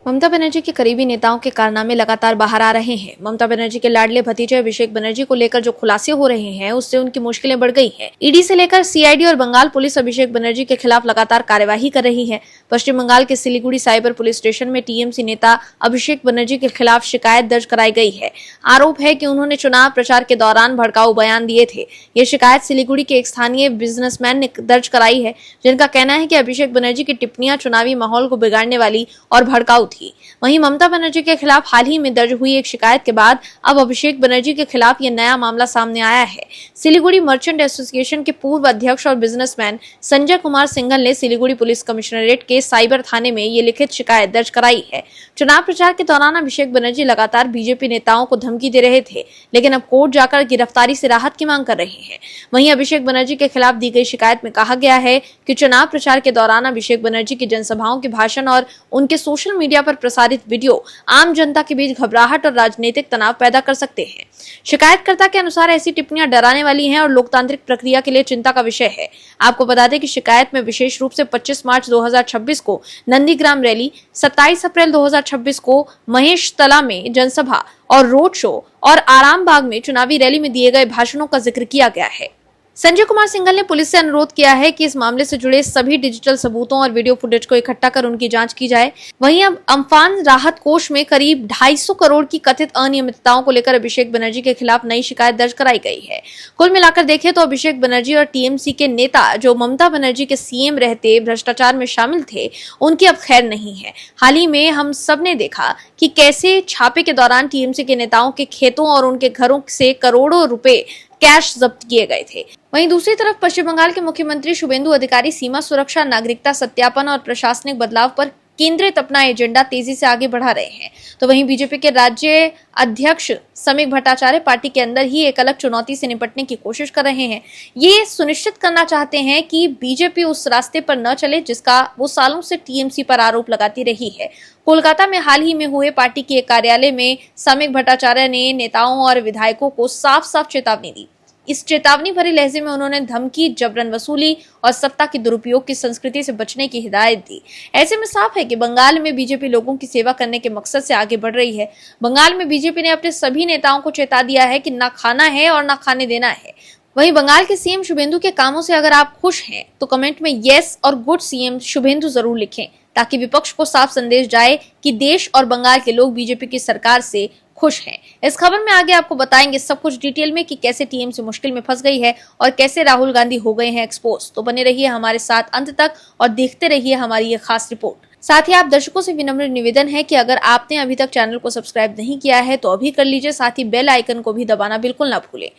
ममता बनर्जी के करीबी नेताओं के कारनामे लगातार बाहर आ रहे हैं। ममता बनर्जी के लाडले भतीजे अभिषेक बनर्जी को लेकर जो खुलासे हो रहे हैं, उससे उनकी मुश्किलें बढ़ गई हैं। ईडी से लेकर सीआईडी और बंगाल पुलिस अभिषेक बनर्जी के खिलाफ लगातार कार्यवाही कर रही है। पश्चिम बंगाल के सिलीगुड़ी साइबर पुलिस स्टेशन में टीएमसी नेता अभिषेक बनर्जी के खिलाफ शिकायत दर्ज कराई गई है। आरोप है कि उन्होंने चुनाव प्रचार के दौरान भड़काऊ बयान दिए थे। ये शिकायत सिलीगुड़ी के एक स्थानीय बिजनेसमैन ने दर्ज कराई है, जिनका कहना है कि अभिषेक बनर्जी की टिप्पणियां चुनावी माहौल को बिगाड़ने वाली और भड़काऊ थी। वहीं ममता बनर्जी के खिलाफ हाल ही में दर्ज हुई एक शिकायत के बाद अब अभिषेक बनर्जी के खिलाफ यह नया मामला सामने आया है। सिलीगुड़ी मर्चेंट एसोसिएशन के पूर्व अध्यक्ष और बिजनेसमैन संजय कुमार सिंघल ने सिलीगुड़ी पुलिस कमिश्नरेट के साइबर थाने में ये लिखित शिकायत दर्ज कराई है। चुनाव प्रचार के दौरान अभिषेक बनर्जी लगातार बीजेपी नेताओं को धमकी दे रहे थे, लेकिन अब कोर्ट जाकर गिरफ्तारी से राहत की मांग कर रहे हैं। वहीं अभिषेक बनर्जी के खिलाफ दी गई शिकायत में कहा गया है कि चुनाव प्रचार के दौरान अभिषेक बनर्जी की जनसभाओं के भाषण और उनके सोशल मीडिया पर प्रसारित वीडियो आम जनता के बीच घबराहट और राजनीतिक तनाव पैदा कर सकते हैं। शिकायतकर्ता के अनुसार ऐसी टिप्पणियां डराने वाली हैं और लोकतांत्रिक प्रक्रिया के लिए चिंता का विषय है। आपको बता दें कि शिकायत में विशेष रूप से 25 मार्च 2026 को नंदीग्राम रैली, 27 अप्रैल 2026 को महेश तला में जनसभा और रोड शो और आरामबाग में चुनावी रैली में दिए गए भाषणों का जिक्र किया गया है। संजय कुमार सिंघल ने पुलिस से अनुरोध किया है कि इस मामले से जुड़े सभी डिजिटल सबूतों और वीडियो फुटेज को इकट्ठा कर उनकी जांच की जाए। वहीं अब अम्फान राहत कोष में करीब 250 करोड़ की कथित अनियमितताओं को लेकर अभिषेक बनर्जी के खिलाफ नई शिकायत दर्ज कराई गई है। कुल मिलाकर देखें तो अभिषेक बनर्जी और टीएमसी के नेता जो ममता बनर्जी के सीएम रहते भ्रष्टाचार में शामिल थे, उनकी अब खैर नहीं है। हाल ही में हम सब ने देखा कि कैसे छापे के दौरान टीएमसी के नेताओं के खेतों और उनके घरों से करोड़ों रुपए कैश जब्त किए गए थे। वहीं दूसरी तरफ पश्चिम बंगाल के मुख्यमंत्री शुभेंदु अधिकारी सीमा सुरक्षा, नागरिकता सत्यापन और प्रशासनिक बदलाव पर केंद्रित अपना एजेंडा तेजी से आगे बढ़ा रहे हैं। तो वहीं बीजेपी के राज्य अध्यक्ष समीक भट्टाचार्य पार्टी के अंदर ही एक अलग चुनौती से निपटने की कोशिश कर रहे हैं। ये सुनिश्चित करना चाहते हैं कि बीजेपी उस रास्ते पर न चले जिसका वो सालों से टीएमसी पर आरोप लगाती रही है। कोलकाता में हाल ही में हुए पार्टी के एक कार्यालय में समीक भट्टाचार्य ने नेताओं और विधायकों को साफ साफ चेतावनी दी। इस चेतावनी भरे लहजे में उन्होंने धमकी, जबरन वसूली और सत्ता के दुरुपयोग की संस्कृति से बचने की हिदायत दी। ऐसे में साफ है कि बंगाल में बीजेपी लोगों की सेवा करने के मकसद से आगे बढ़ रही है। बंगाल में बीजेपी ने अपने सभी नेताओं को चेता दिया है कि ना खाना है और ना खाने देना है। वहीं बंगाल के सीएम शुभेंदु के कामों से अगर आप खुश हैं तो कमेंट में यस और गुड सीएम शुभेंदु जरूर लिखें, ताकि विपक्ष को साफ संदेश जाए कि देश और बंगाल के लोग बीजेपी की सरकार से खुश हैं। इस खबर में आगे आपको बताएंगे सब कुछ डिटेल में कि कैसे टीएमसी मुश्किल में फंस गई है और कैसे राहुल गांधी हो गए हैं एक्सपोज। तो बने रहिए हमारे साथ अंत तक और देखते रहिए हमारी ये खास रिपोर्ट। साथ ही आप दर्शकों से विनम्र निवेदन है कि अगर आपने अभी तक चैनल को सब्सक्राइब नहीं किया है तो अभी कर लीजिए, साथ ही बेल आइकन को भी दबाना बिल्कुल ना भूलें।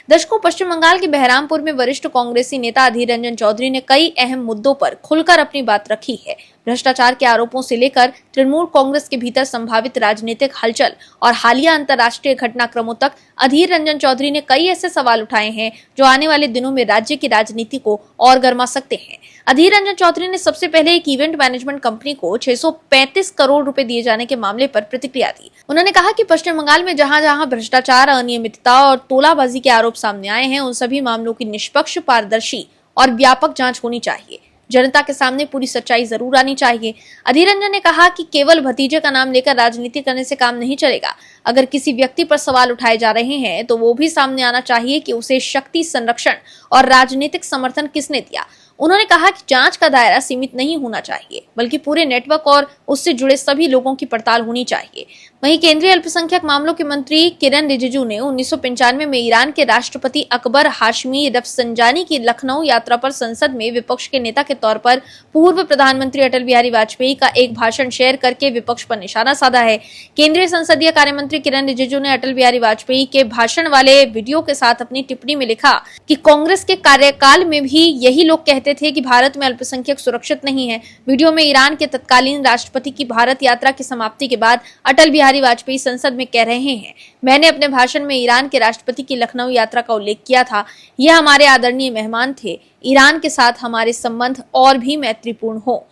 दर्शकों, पश्चिम बंगाल के बहरामपुर में वरिष्ठ कांग्रेसी नेता अधीर रंजन चौधरी ने कई अहम मुद्दों पर खुलकर अपनी बात रखी है। भ्रष्टाचार के आरोपों से लेकर तृणमूल कांग्रेस के भीतर संभावित राजनीतिक हलचल और हालिया अंतर्राष्ट्रीय घटनाक्रमों तक अधीर रंजन चौधरी ने कई ऐसे सवाल उठाए हैं जो आने वाले दिनों में राज्य की राजनीति को और गर्मा सकते हैं। अधीर रंजन चौधरी ने सबसे पहले एक इवेंट मैनेजमेंट कंपनी को 635 करोड़ रुपए दिए जाने के मामले पर प्रतिक्रिया दी। उन्होंने कहा कि पश्चिम बंगाल में जहां जहां भ्रष्टाचार, अनियमितता और तोलाबाजी के आरोप सामने आए हैं, उन सभी मामलों की निष्पक्ष, पारदर्शी और व्यापक जांच होनी चाहिए। जनता के सामने पूरी सच्चाई जरूर आनी चाहिए। अधीर रंजन ने कहा कि केवल भतीजे का नाम लेकर राजनीति करने से काम नहीं चलेगा। अगर किसी व्यक्ति पर सवाल उठाए जा रहे हैं तो वो भी सामने आना चाहिए कि उसे शक्ति, संरक्षण और राजनीतिक समर्थन किसने दिया। उन्होंने कहा कि जांच का दायरा सीमित नहीं होना चाहिए, बल्कि पूरे नेटवर्क और उससे जुड़े सभी लोगों की पड़ताल होनी चाहिए। वहीं केंद्रीय अल्पसंख्यक मामलों के मंत्री किरण रिजिजू ने 1995 में ईरान के राष्ट्रपति अकबर हाशमी रफसंजानी की लखनऊ यात्रा पर संसद में विपक्ष के नेता के तौर पर पूर्व प्रधानमंत्री अटल बिहारी वाजपेयी का एक भाषण शेयर करके विपक्ष पर निशाना साधा है। केंद्रीय संसदीय कार्य मंत्री किरण रिजिजू ने अटल बिहारी वाजपेयी के भाषण वाले वीडियो के साथ अपनी टिप्पणी में लिखा कि कांग्रेस के कार्यकाल में भी यही लोग कहते थे कि भारत में अल्पसंख्यक सुरक्षित नहीं है। वीडियो में ईरान के तत्कालीन राष्ट्रपति की भारत यात्रा की समाप्ति के बाद अटल बिहारी वाजपेयी संसद में कह रहे हैं, मैंने अपने भाषण में ईरान के राष्ट्रपति की लखनऊ यात्रा का उल्लेख किया था। यह हमारे आदरणीय मेहमान थे। ईरान के साथ हमारे संबंध और भी मैत्रीपूर्ण हो।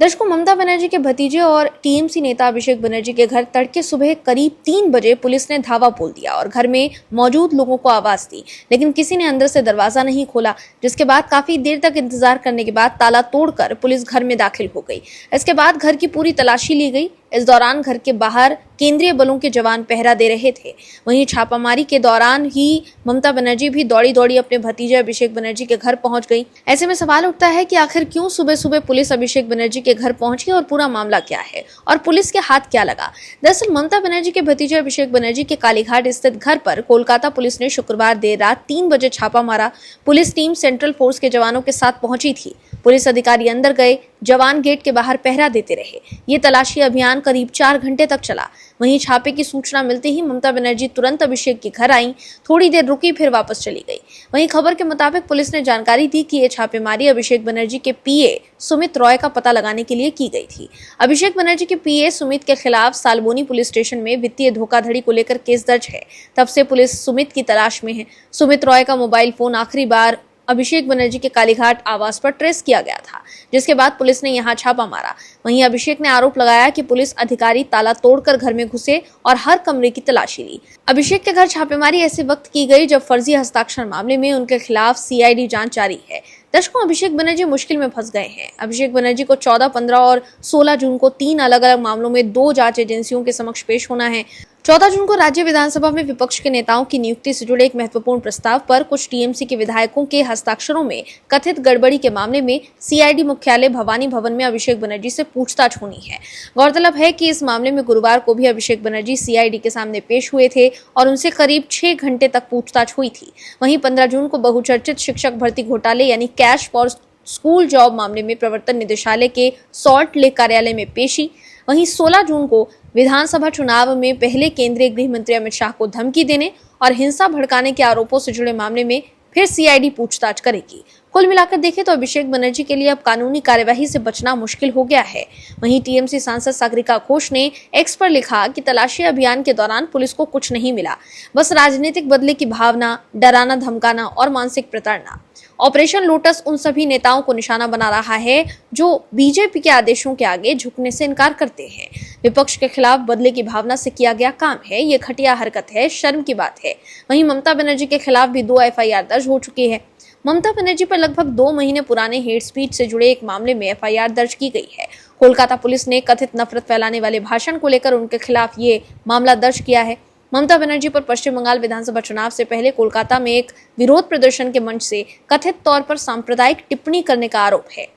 दर्शकों, ममता बनर्जी के भतीजे और टीएमसी नेता अभिषेक बनर्जी के घर तड़के सुबह करीब 3 बजे पुलिस ने धावा बोल दिया और घर में मौजूद लोगों को आवाज दी, लेकिन किसी ने अंदर से दरवाजा नहीं खोला, जिसके बाद काफी देर तक इंतजार करने के बाद ताला तोड़कर पुलिस घर में दाखिल हो गई। इसके बाद घर की पूरी तलाशी ली गई। इस दौरान घर के बाहर केंद्रीय बलों के जवान पहरा दे रहे थे। वहीं छापामारी के दौरान ही ममता बनर्जी भी दौड़ी दौड़ी अपने भतीजे अभिषेक बनर्जी के घर पहुंच गई। ऐसे में सवाल उठता है कि आखिर क्यों सुबह सुबह पुलिस अभिषेक बनर्जी के घर पहुंची और पूरा मामला क्या है और पुलिस के हाथ क्या लगा। दरअसल ममता बनर्जी के भतीजे अभिषेक बनर्जी के कालीघाट स्थित घर पर कोलकाता पुलिस ने शुक्रवार देर रात 3 बजे छापा मारा। पुलिस टीम सेंट्रल फोर्स के जवानों के साथ पहुंची थी। पुलिस अधिकारी अंदर गए, जवान गेट के बाहर पहरा देते रहे। ये तलाशी अभियान करीब 4 घंटे तक चला। वहीं छापे की सूचना मिलते ही ममता बनर्जी तुरंत अभिषेक के घर आई, थोड़ी देर रुकी, फिर वापस चली गई। वहीं खबर के मुताबिक पुलिस ने जानकारी दी कि ये छापेमारी अभिषेक बनर्जी के पीए सुमित रॉय का पता लगाने के लिए की गई थी। अभिषेक बनर्जी के पीए सुमित के खिलाफ सालबोनी पुलिस स्टेशन में वित्तीय धोखाधड़ी को लेकर केस दर्ज है। तब से पुलिस सुमित की तलाश में है। सुमित रॉय का मोबाइल फोन आखिरी बार अभिषेक बनर्जी के कालीघाट आवास पर ट्रेस किया गया था, जिसके बाद पुलिस ने यहां छापा मारा। वहीं अभिषेक ने आरोप लगाया कि पुलिस अधिकारी ताला तोड़कर घर में घुसे और हर कमरे की तलाशी ली। अभिषेक के घर छापेमारी ऐसे वक्त की गई जब फर्जी हस्ताक्षर मामले में उनके खिलाफ सीआईडी जांच जारी है। दर्शकों, अभिषेक बनर्जी मुश्किल में फंस गए हैं। अभिषेक बनर्जी को 14, 15 और 16 जून को 3 अलग अलग मामलों में 2 जांच एजेंसियों के समक्ष पेश होना है। 14 जून को राज्य विधानसभा में विपक्ष के नेताओं की नियुक्ति से जुड़े एक महत्वपूर्ण प्रस्ताव पर कुछ टीएमसी के विधायकों के हस्ताक्षरों में कथित गड़बड़ी के मामले में सीआईडी मुख्यालय भवानी भवन में अभिषेक बनर्जी से पूछताछ होनी है। गौरतलब है कि इस मामले में गुरुवार को भी अभिषेक बनर्जी सीआईडी के सामने पेश हुए थे और उनसे करीब 6 घंटे तक पूछताछ हुई थी। वहीं 15 जून को बहुचर्चित शिक्षक भर्ती घोटाले यानी कैश फॉर स्कूल जॉब मामले में प्रवर्तन निदेशालय के सॉल्ट लेक कार्यालय में पेशी। वहीं 16 जून को विधानसभा चुनाव में पहले केंद्रीय गृह मंत्री अमित शाह को धमकी देने और हिंसा भड़काने के आरोपों से जुड़े मामले में फिर सीआईडी पूछताछ करेगी। कुल मिलाकर देखें तो अभिषेक बनर्जी के लिए अब कानूनी कार्यवाही से बचना मुश्किल हो गया है। वहीं टीएमसी सांसद सागरिका घोष ने एक्स पर लिखा कि तलाशी अभियान के दौरान पुलिस को कुछ नहीं मिला, बस राजनीतिक बदले की भावना, डराना धमकाना और मानसिक प्रताड़ना। ऑपरेशन लोटस उन सभी नेताओं को निशाना बना रहा है जो बीजेपी के आदेशों के आगे झुकने से इनकार करते हैं। विपक्ष के खिलाफ बदले की भावना से किया गया काम है, ये घटिया हरकत है, शर्म की बात है। वहीं ममता बनर्जी के खिलाफ भी 2 एफआईआर दर्ज हो चुकी है। ममता बनर्जी पर लगभग 2 महीने पुराने हेट स्पीच से जुड़े एक मामले में एफआईआर दर्ज की गई है। कोलकाता पुलिस ने कथित नफरत फैलाने वाले भाषण को लेकर उनके खिलाफ ये मामला दर्ज किया है। ममता बनर्जी पर पश्चिम बंगाल विधानसभा चुनाव से पहले कोलकाता में एक विरोध प्रदर्शन के मंच से कथित तौर पर सांप्रदायिक टिप्पणी करने का आरोप है।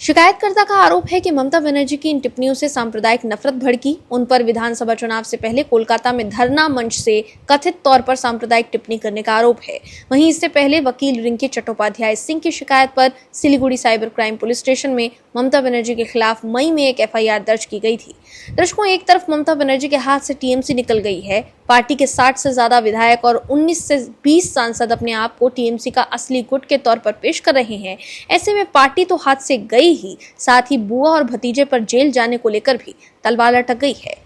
शिकायतकर्ता का आरोप है कि ममता बनर्जी की इन टिप्पणियों से सांप्रदायिक नफरत भड़की। उन पर विधानसभा चुनाव से पहले कोलकाता में धरना मंच से कथित तौर पर सांप्रदायिक टिप्पणी करने का आरोप है। वहीं इससे पहले वकील रिंकी चट्टोपाध्याय सिंह की शिकायत पर Siliguri cyber crime police station में ममता बनर्जी के खिलाफ मई में एक एफआईआर दर्ज की गई थी। दर्शकों, एक तरफ ममता बनर्जी के हाथ से टीएमसी निकल गई है। पार्टी के 60 से ज्यादा विधायक और 19 से 20 सांसद अपने आप को टीएमसी का असली गुट के तौर पर पेश कर रहे हैं। ऐसे में पार्टी तो हाथ से गई ही, साथ ही बुआ और भतीजे पर जेल जाने को लेकर भी तलवार लटक गई है।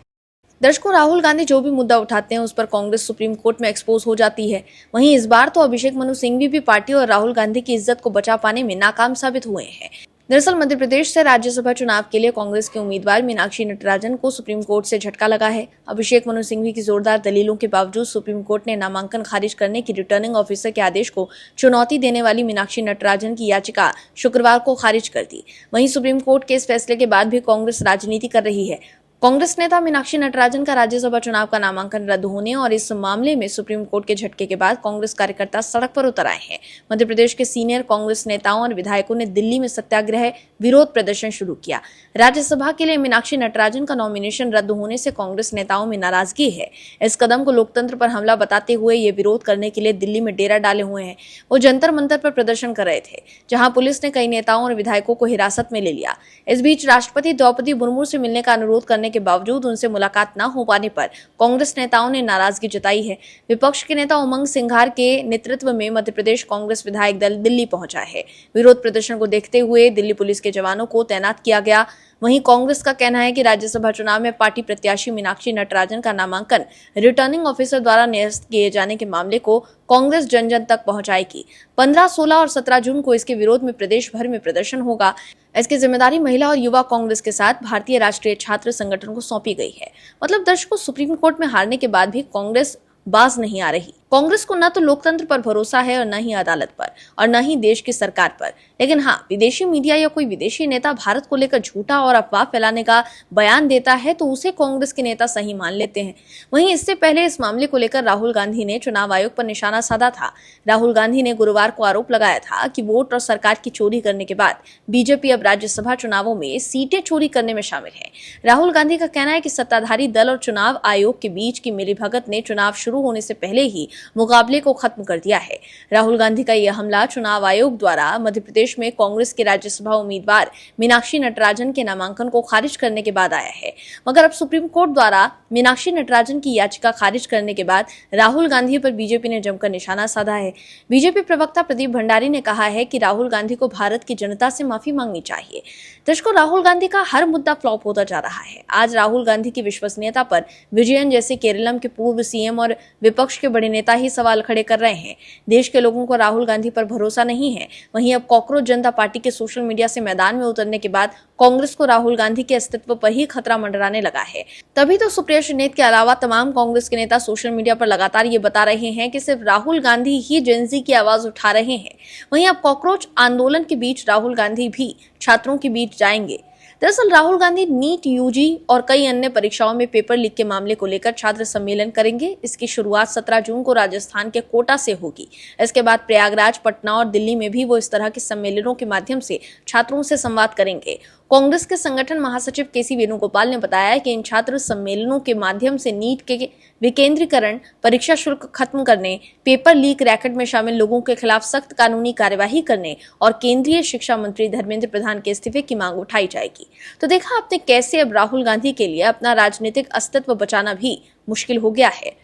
दर्शकों, राहुल गांधी जो भी मुद्दा उठाते हैं उस पर कांग्रेस सुप्रीम कोर्ट में एक्सपोज हो जाती है। वहीं इस बार तो अभिषेक मनु सिंघवी भी पार्टी और राहुल गांधी की इज्जत को बचा पाने में नाकाम साबित हुए हैं। दरअसल मध्य प्रदेश से राज्यसभा चुनाव के लिए कांग्रेस के उम्मीदवार मीनाक्षी नटराजन को सुप्रीम कोर्ट से झटका लगा है। अभिषेक मनु सिंघवी की जोरदार दलीलों के बावजूद सुप्रीम कोर्ट ने नामांकन खारिज करने की रिटर्निंग ऑफिसर के आदेश को चुनौती देने वाली मीनाक्षी नटराजन की याचिका शुक्रवार को खारिज कर दी। वहीं सुप्रीम कोर्ट के इस फैसले के बाद भी कांग्रेस राजनीति कर रही है। कांग्रेस नेता मीनाक्षी नटराजन का राज्यसभा चुनाव का नामांकन रद्द होने और इस मामले में सुप्रीम कोर्ट के झटके के बाद कांग्रेस कार्यकर्ता सड़क पर उतर आए हैं। मध्य प्रदेश के सीनियर कांग्रेस नेताओं और विधायकों ने दिल्ली में सत्याग्रह विरोध प्रदर्शन शुरू किया। राज्यसभा के लिए मीनाक्षी नटराजन का नॉमिनेशन रद्द होने से कांग्रेस नेताओं में नाराजगी है। इस कदम को लोकतंत्र पर हमला बताते हुए ये विरोध करने के लिए दिल्ली में डेरा डाले हुए हैं। वो जंतर मंतर पर प्रदर्शन कर रहे थे, जहां पुलिस ने कई नेताओं और विधायकों को हिरासत में ले लिया। इस बीच राष्ट्रपति द्रौपदी मुर्मू से मिलने का अनुरोध करने के बावजूद उनसे मुलाकात न हो पाने पर कांग्रेस नेताओं ने नाराजगी जताई है। विपक्ष के नेता उमंग सिंघार के नेतृत्व में मध्य प्रदेश कांग्रेस विधायक दल दिल्ली पहुंचा है। विरोध प्रदर्शन को देखते हुए दिल्ली पुलिस के जवानों को तैनात किया गया। वहीं कांग्रेस का कहना है कि राज्यसभा चुनाव में पार्टी प्रत्याशी मीनाक्षी नटराजन का नामांकन रिटर्निंग ऑफिसर द्वारा निरस्त किए जाने के मामले को कांग्रेस जन जन तक पहुंचाएगी। 15, 16 और 17 जून को इसके विरोध में प्रदेश भर में प्रदर्शन होगा। इसकी जिम्मेदारी महिला और युवा कांग्रेस के साथ भारतीय राष्ट्रीय छात्र संगठन को सौंपी गई है। मतलब दर्शकों, सुप्रीम कोर्ट में हारने के बाद भी कांग्रेस बाज नहीं आ रही। कांग्रेस को न तो लोकतंत्र पर भरोसा है और न ही अदालत पर और न ही देश की सरकार पर। लेकिन हाँ, विदेशी मीडिया या कोई विदेशी नेता भारत को लेकर झूठा और अफवाह फैलाने का बयान देता है तो उसे कांग्रेस के नेता सही मान लेते हैं। वहीं इससे पहले इस मामले को लेकर राहुल गांधी ने चुनाव आयोग पर निशाना साधा था। राहुल गांधी ने गुरुवार को आरोप लगाया था कि वोट और सरकार की चोरी करने के बाद बीजेपी अब राज्यसभा चुनावों में सीटें चोरी करने में शामिल है। राहुल गांधी का कहना है कि सत्ताधारी दल और चुनाव आयोग के बीच की मिलीभगत ने चुनाव शुरू होने से पहले ही मुकाबले को खत्म कर दिया है। राहुल गांधी का यह हमला चुनाव आयोग द्वारा मध्य प्रदेश में कांग्रेस के राज्यसभा उम्मीदवार मीनाक्षी नटराजन के नामांकन को खारिज करने के बाद आया है। मगर अब सुप्रीम कोर्ट द्वारा मीनाक्षी नटराजन की याचिका खारिज करने के बाद राहुल गांधी पर बीजेपी ने जमकर निशाना साधा है। बीजेपी प्रवक्ता प्रदीप भंडारी ने कहा है कि राहुल गांधी को भारत की जनता से माफी मांगनी चाहिए। दर्शकों, राहुल गांधी का हर मुद्दा फ्लॉप होता जा रहा है। आज राहुल गांधी की विश्वसनीयता पर विजयन जैसे केरलम के पूर्व सीएम और विपक्ष के बड़े नेता ही सवाल खड़े कर रहे हैं। देश के लोगों को राहुल गांधी पर भरोसा नहीं है। वहीं अब कॉकरोच जनता पार्टी के सोशल मीडिया से मैदान में उतरने के बाद कांग्रेस को राहुल गांधी के अस्तित्व पर ही खतरा मंडराने लगा है। तभी तो सुप्रिया श्रीनेत के अलावा तमाम कांग्रेस के नेता सोशल मीडिया पर लगातार ये बता रहे हैं कि सिर्फ राहुल गांधी ही जेनजी की आवाज उठा रहे हैं। वहीं अब कॉकरोच आंदोलन के बीच राहुल गांधी भी छात्रों के बीच जाएंगे। दरअसल राहुल गांधी नीट, यूजी और कई अन्य परीक्षाओं में पेपर लीक के मामले को लेकर छात्र सम्मेलन करेंगे। इसकी शुरुआत 17 जून को राजस्थान के कोटा से होगी। इसके बाद प्रयागराज, पटना और दिल्ली में भी वो इस तरह के सम्मेलनों के माध्यम से छात्रों से संवाद करेंगे। कांग्रेस के संगठन महासचिव केसी वेणुगोपाल ने बताया कि इन छात्र सम्मेलनों के माध्यम से नीट के विकेंद्रीकरण, परीक्षा शुल्क खत्म करने, पेपर लीक रैकेट में शामिल लोगों के खिलाफ सख्त कानूनी कार्यवाही करने और केंद्रीय शिक्षा मंत्री धर्मेंद्र प्रधान के इस्तीफे की मांग उठाई जाएगी। तो देखा आपने कैसे अब राहुल गांधी के लिए अपना राजनीतिक अस्तित्व बचाना भी मुश्किल हो गया है।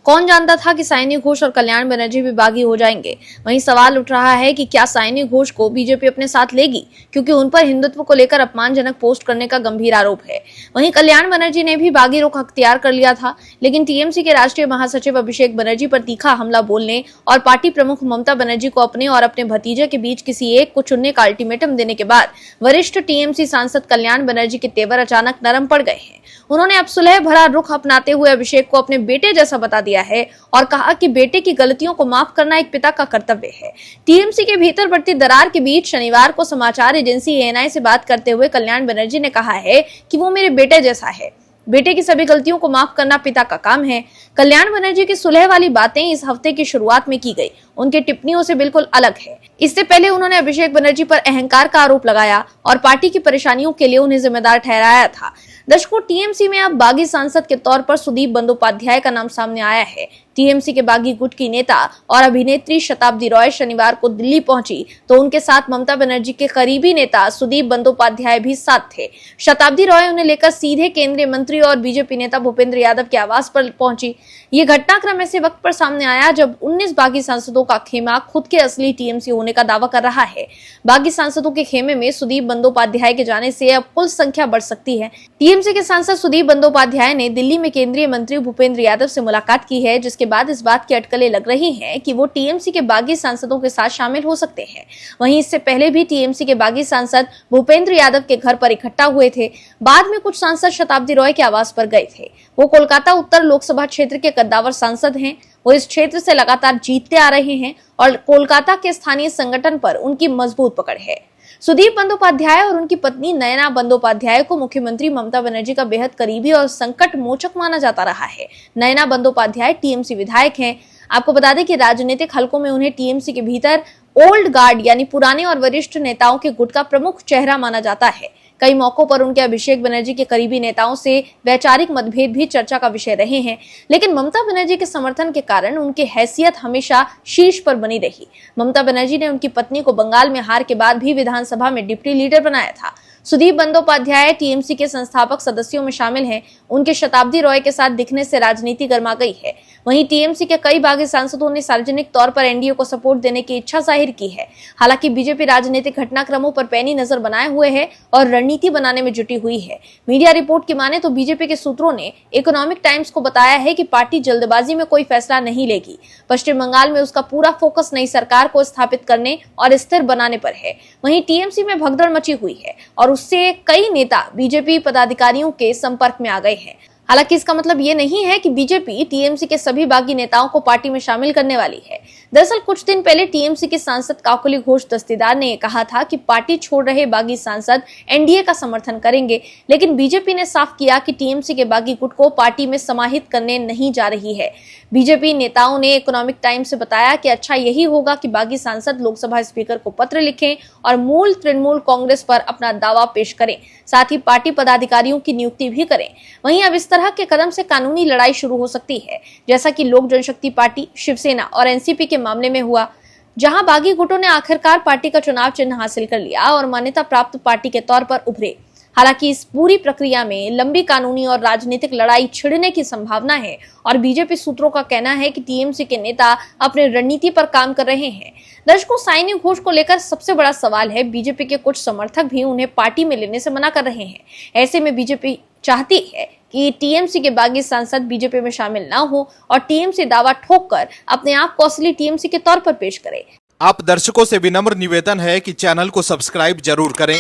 कौन जानता था कि साइनी घोष और कल्याण बनर्जी भी बागी हो जाएंगे। वहीं सवाल उठ रहा है कि क्या साइनी घोष को बीजेपी अपने साथ लेगी, क्योंकि उन पर हिंदुत्व को लेकर अपमानजनक पोस्ट करने का गंभीर आरोप है। वहीं कल्याण बनर्जी ने भी बागी रुख अख्तियार कर लिया था, लेकिन टीएमसी के राष्ट्रीय महासचिव अभिषेक बनर्जी पर तीखा हमला बोलने और पार्टी प्रमुख ममता बनर्जी को अपने और अपने भतीजे के बीच किसी एक को चुनने का अल्टीमेटम देने के बाद वरिष्ठ टीएमसी सांसद कल्याण बनर्जी के तेवर अचानक नरम पड़ गए हैं। उन्होंने अब सुलह भरा रुख अपनाते हुए अभिषेक को अपने बेटे जैसा बता दिया है और कहा कि बेटे की गलतियों को माफ करना एक पिता का कर्तव्य है। टीएमसी के भीतर बढ़ती दरार के बीच शनिवार को समाचार एजेंसी एएनआई से बात करते हुए कल्याण बनर्जी ने कहा है कि वो मेरे बेटे जैसा है, बेटे की सभी गलतियों को माफ करना पिता का काम है। कल्याण बनर्जी की सुलह वाली बातें इस हफ्ते की शुरुआत में की गई, उनकी टिप्पणियों से बिल्कुल अलग है। इससे पहले उन्होंने अभिषेक बनर्जी पर अहंकार का आरोप लगाया और पार्टी की परेशानियों के लिए उन्हें जिम्मेदार ठहराया था। दर्शकों, टीएमसी में अब बागी सांसद के तौर पर सुदीप बंदोपाध्याय का नाम सामने आया है। टीएमसी के बागी गुट की नेता और अभिनेत्री शताब्दी रॉय शनिवार को दिल्ली पहुंची तो उनके साथ ममता बनर्जी के करीबी नेता सुदीप बंदोपाध्याय भी साथ थे। शताब्दी रॉय उन्हें लेकर सीधे केंद्रीय मंत्री और बीजेपी नेता भूपेंद्र यादव के आवास पर पहुंची। ये घटनाक्रम ऐसे वक्त पर सामने आया जब 19 बागी सांसदों का खेमा खुद के असली टीएमसी होने का दावा कर रहा है। बागी सांसदों के खेमे में सुदीप बंदोपाध्याय के जाने से अब कुल संख्या बढ़ सकती है। टीएमसी के सांसद सुदीप बंदोपाध्याय ने दिल्ली में केंद्रीय मंत्री भूपेंद्र यादव से मुलाकात की है, जिसके बाद इस बात की अटकलें लग रही हैं कि वो टीएमसी के बागी सांसदों के साथ शामिल हो सकते हैं। वहीं इससे पहले भी टीएमसी के बागी सांसद भूपेंद्र यादव के घर पर इकट्ठा हुए थे। बाद में कुछ सांसद शताब्दी रॉय के आवास पर गए थे। वो कोलकाता उत्तर लोकसभा क्षेत्र के कद्दावर सांसद हैं। वो इस क्षेत्र से लगातार जीतते आ रहे हैं और कोलकाता के स्थानीय संगठन पर उनकी मजबूत पकड़ है। सुदीप बंदोपाध्याय और उनकी पत्नी नयना बंदोपाध्याय को मुख्यमंत्री ममता बनर्जी का बेहद करीबी और संकट मोचक माना जाता रहा है। नयना बंदोपाध्याय टीएमसी विधायक हैं। आपको बता दें कि राजनीतिक हलकों में उन्हें टीएमसी के भीतर ओल्ड गार्ड यानी पुराने और वरिष्ठ नेताओं के गुट का प्रमुख चेहरा माना जाता है। कई मौकों पर उनके अभिषेक बनर्जी के करीबी नेताओं से वैचारिक मतभेद भी चर्चा का विषय रहे हैं, लेकिन ममता बनर्जी के समर्थन के कारण उनकी हैसियत हमेशा शीर्ष पर बनी रही। ममता बनर्जी ने उनकी पत्नी को बंगाल में हार के बाद भी विधानसभा में डिप्टी लीडर बनाया था। सुदीप बंदोपाध्याय टीएमसी के संस्थापक सदस्यों में शामिल हैं। उनके शताब्दी रॉय के साथ दिखने से राजनीति गर्मा गई है। वहीं टीएमसी के कई बागी सांसदों ने सार्वजनिक तौर पर एनडीए को सपोर्ट देने की इच्छा जाहिर की है। हालांकि बीजेपी राजनीतिक घटनाक्रमों पर पैनी नजर बनाए हुए है और रणनीति बनाने में जुटी हुई है। मीडिया रिपोर्ट की माने तो बीजेपी के सूत्रों ने इकोनॉमिक टाइम्स को बताया है कि पार्टी जल्दबाजी में कोई फैसला नहीं लेगी। पश्चिम बंगाल में उसका पूरा फोकस नई सरकार को स्थापित करने और स्थिर बनाने पर है। वहीं टीएमसी में भगदड़ मची हुई है और उससे कई नेता बीजेपी पदाधिकारियों के संपर्क में आ गए हैं। हालांकि इसका मतलब ये नहीं है कि बीजेपी टीएमसी के सभी बागी नेताओं को पार्टी में शामिल करने वाली है। दरअसल कुछ दिन पहले टीएमसी के सांसद काकोली घोष दस्तीदार ने कहा था कि पार्टी छोड़ रहे बागी सांसद एनडीए का समर्थन करेंगे, लेकिन बीजेपी ने साफ किया कि टीएमसी के बागी गुट को पार्टी में समाहित करने नहीं जा रही है। बीजेपी नेताओं ने इकोनॉमिक टाइम्स से बताया कि अच्छा यही होगा कि बागी सांसद लोकसभा स्पीकर को पत्र लिखें और मूल तृणमूल कांग्रेस पर अपना दावा पेश करें, साथ ही पार्टी पदाधिकारियों की नियुक्ति भी करें। वहीं अब इस तरह के कदम से कानूनी लड़ाई शुरू हो सकती है, जैसा कि लोक जनशक्ति पार्टी, शिवसेना और एनसीपी के मामले में हुआ, जहां बागी गुटों ने आखिरकार पार्टी का चुनाव चिन्ह हासिल कर लिया और मान्यता प्राप्त पार्टी के तौर पर उभरे। हालांकि इस पूरी प्रक्रिया में लंबी कानूनी और राजनीतिक लड़ाई छिड़ने की संभावना है और बीजेपी सूत्रों का कहना है कि टीएमसी के नेता अपने रणनीति पर काम कर रहे हैं। दर्शकों, साइनी घोष को लेकर सबसे बड़ा सवाल है, बीजेपी के कुछ समर्थक भी उन्हें पार्टी में लेने से मना कर रहे हैं। ऐसे में बीजेपी चाहती है कि टीएमसी के बागी सांसद बीजेपी में शामिल ना हो और टीएमसी दावा ठोककर अपने आप को असली टीएमसी के तौर पर पेश करे। आप दर्शकों से विनम्र निवेदन है कि चैनल को सब्सक्राइब जरूर करें